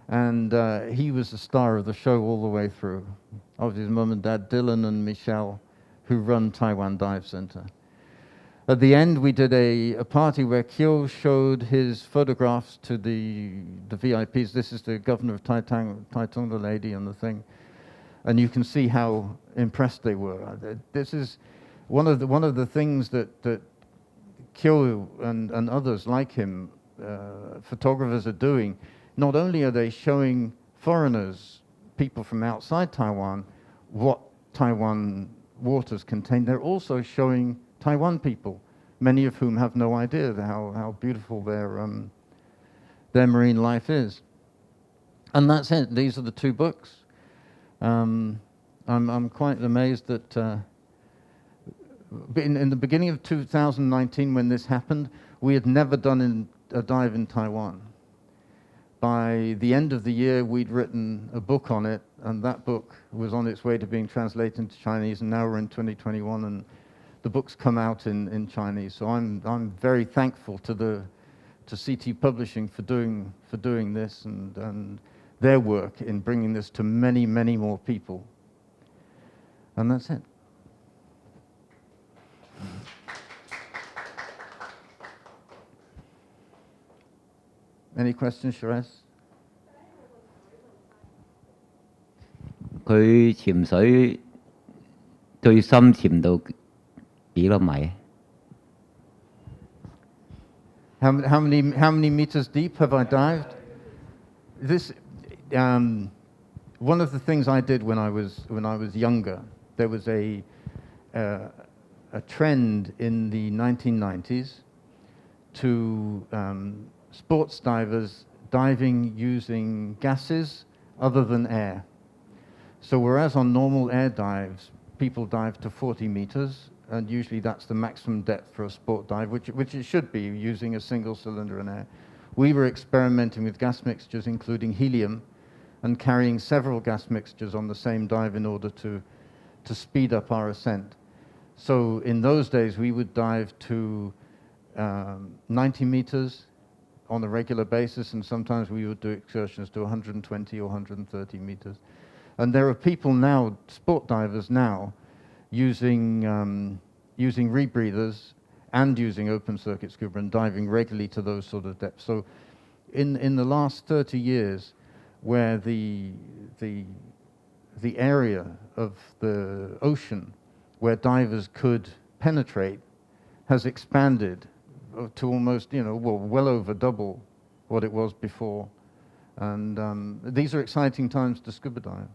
and he was the star of the show all the way through, of his mum and dad, Dylan and Michelle, who run Taiwan Dive Center. At the end, we did a party where Kyo showed his photographs to the VIPs. This is the governor of Taitung, the lady and the thing. And you can see how impressed they were. This is one of the things that Kyo and others like him, photographers, are doing. Not only are they showing foreigners, people from outside Taiwan, what Taiwan waters contain, they're also showing Taiwan people, many of whom have no idea how beautiful their marine life is. And that's it. These are the two books. I'm quite amazed that in the beginning of 2019, when this happened, we had never done a dive in Taiwan. By the end of the year, we'd written a book on it, and that book was on its way to being translated into Chinese, and now we're in 2021, and the book's come out in Chinese. So I'm very thankful to CT Publishing for doing this and their work in bringing this to many, many more people. And that's it. Any questions, Shiraz? 佢潛水最深潛到幾多米？ How many meters deep have I dived? This one of the things I did when I was younger. There was a trend in the 1990s to sports divers diving using gases other than air. So whereas on normal air dives, people dive to 40 meters, and usually that's the maximum depth for a sport dive, which it should be, using a single cylinder and air. We were experimenting with gas mixtures, including helium, and carrying several gas mixtures on the same dive in order to speed up our ascent. So in those days, we would dive to 90 meters on a regular basis, and sometimes we would do excursions to 120 or 130 meters. And there are people now, sport divers now, using rebreathers and using open circuit scuba and diving regularly to those sort of depths. So in the last 30 years, where the area of the ocean where divers could penetrate has expanded to almost, well over double what it was before. And these are exciting times to scuba dive.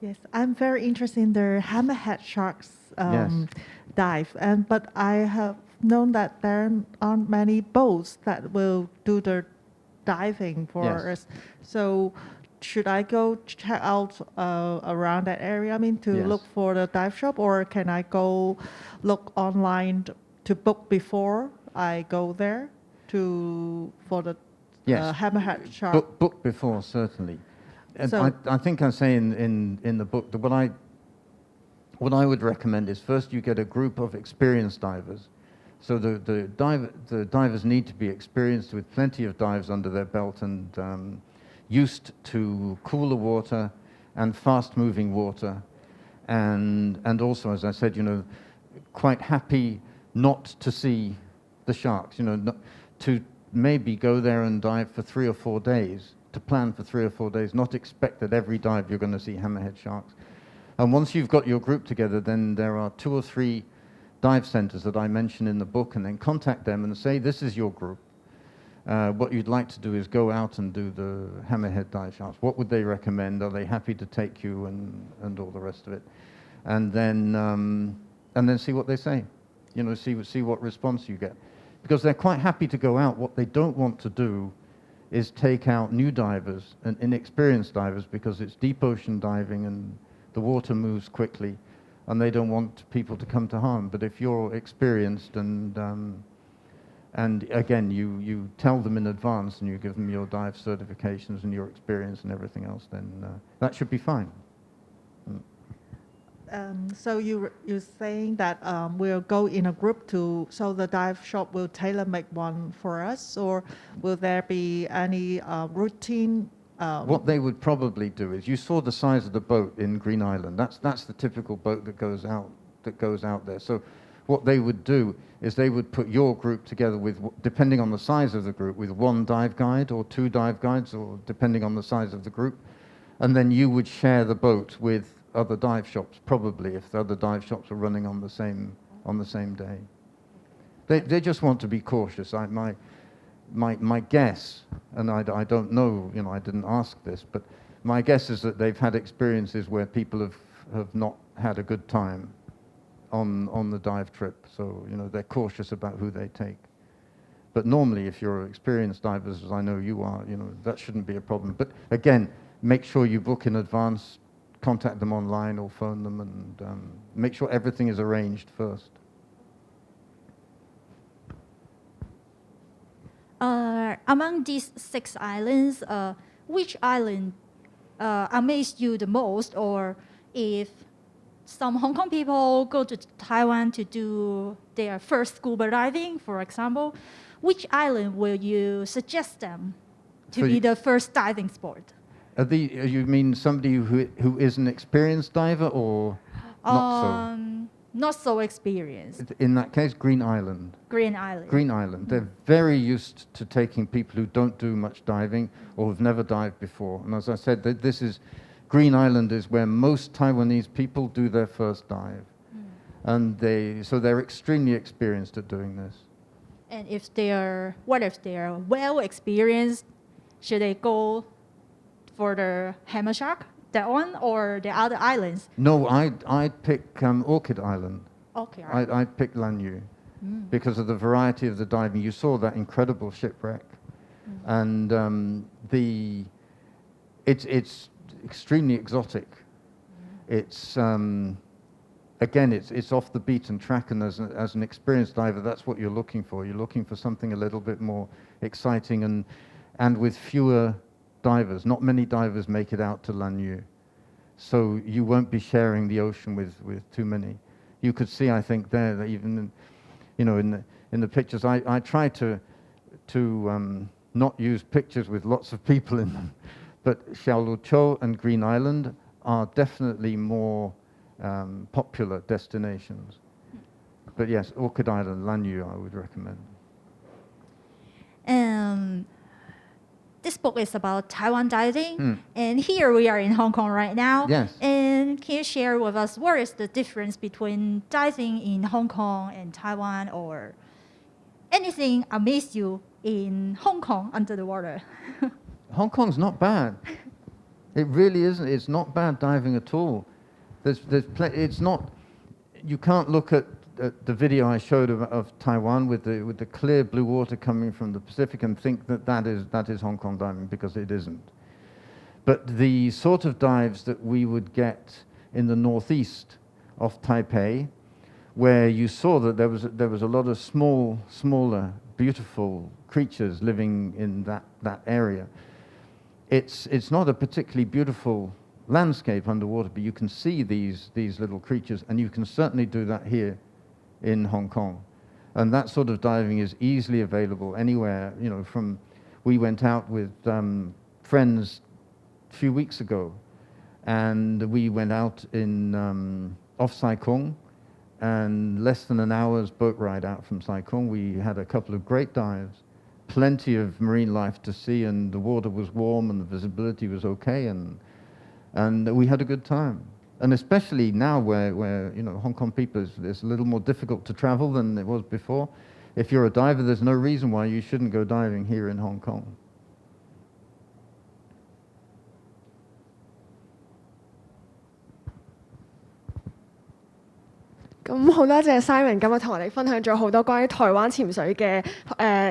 Yes, I'm very interested in the hammerhead sharks Yes. dive, but I have known that there aren't many boats that will do the diving for Yes. us. So should I go check out around that area? I mean, to Yes. look for the dive shop, or can I go look online to book before I go there for the Yes. hammerhead shark? Book before, certainly. And So- I think I say in the book that what I would recommend is first you get a group of experienced divers. So the divers need to be experienced with plenty of dives under their belt and used to cooler water and fast-moving water, and also, as I said, quite happy not to see the sharks. Not to maybe go there and dive for 3 or 4 days. To plan for 3 or 4 days, not expect that every dive you're going to see hammerhead sharks. And once you've got your group together, then there are 2 or 3 dive centers that I mention in the book, and then contact them and say, this is your group. What you'd like to do is go out and do the hammerhead dive sharks. What would they recommend? Are they happy to take you and all the rest of it? And then see what they say. See what response you get. Because they're quite happy to go out. What they don't want to do is take out new divers and inexperienced divers, because it's deep ocean diving and the water moves quickly, and they don't want people to come to harm. But if you're experienced and again, you tell them in advance and you give them your dive certifications and your experience and everything else, then that should be fine. So you're saying that we'll go in a group so the dive shop will tailor make one for us, or will there be any routine? What they would probably do is, you saw the size of the boat in Green Island. That's the typical boat that goes out there. So what they would do is they would put your group together with, depending on the size of the group, with 1 dive guide or 2 dive guides, or depending on the size of the group, and then you would share the boat with other dive shops, probably, if the other dive shops are running on the same day. They just want to be cautious. My guess, and I don't know, I didn't ask this, but my guess is that they've had experiences where people have not had a good time on the dive trip. So, they're cautious about who they take. But normally, if you're experienced divers, as I know you are, that shouldn't be a problem. But again, make sure you book in advance, contact them online or phone them, and make sure everything is arranged first. Among these 6 islands, which island amazed you the most? Or if some Hong Kong people go to Taiwan to do their first scuba diving, for example, which island will you suggest them to So be the first diving spot? You mean somebody who is an experienced diver, or not Not so experienced. so? In that case, Green Island. Green Island. Green Island. They're very used to taking people who don't do much diving or have never dived before. And as I said, Green Island is where most Taiwanese people do their first dive. And so they're extremely experienced at doing this. And if they're well experienced, should they go for the hammer shark, that one, or the other islands? No, I'd pick Orchid Island. Okay. I'd pick Lanyu because of the variety of the diving. You saw that incredible shipwreck, and it's extremely exotic. It's again, it's off the beaten track, and as an experienced diver, that's what you're looking for. You're looking for something a little bit more exciting and with fewer divers. Not many divers make it out to Lanyu, so you won't be sharing the ocean with too many. You could see, I think, there that even in the pictures, I try to not use pictures with lots of people in them, but Xiaoluqiu and Green Island are definitely more popular destinations. But yes, Orchid Island, Lanyu, I would recommend. This book is about Taiwan diving, and here we are in Hong Kong right now. Yes. And can you share with us what is the difference between diving in Hong Kong and Taiwan, or anything amazed you in Hong Kong under the water? Hong Kong's not bad. It really isn't. It's not bad diving at all. It's not. You can't look at the video I showed of Taiwan with the clear blue water coming from the Pacific and think that is Hong Kong diving, because it isn't. But the sort of dives that we would get in the northeast of Taipei, where you saw that there was a lot of smaller, beautiful creatures living in that area. It's not a particularly beautiful landscape underwater, but you can see these little creatures, and you can certainly do that here in Hong Kong. And that sort of diving is easily available anywhere. You know, we went out with friends a few weeks ago, and we went out in off Sai Kung, and less than an hour's boat ride out from Sai Kung, we had a couple of great dives, plenty of marine life to see, and the water was warm and the visibility was okay, and we had a good time. And especially now where you know, Hong Kong people, it's a little more difficult to travel than it was before. If you're a diver, there's no reason why you shouldn't go diving here in Hong Kong. 咁好多謝 Simon 今日同我哋分享咗好多關於台灣潛水嘅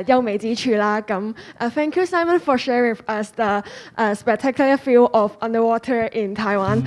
優美之處啦。咁thank you Simon for sharing with us the spectacular view of underwater in Taiwan.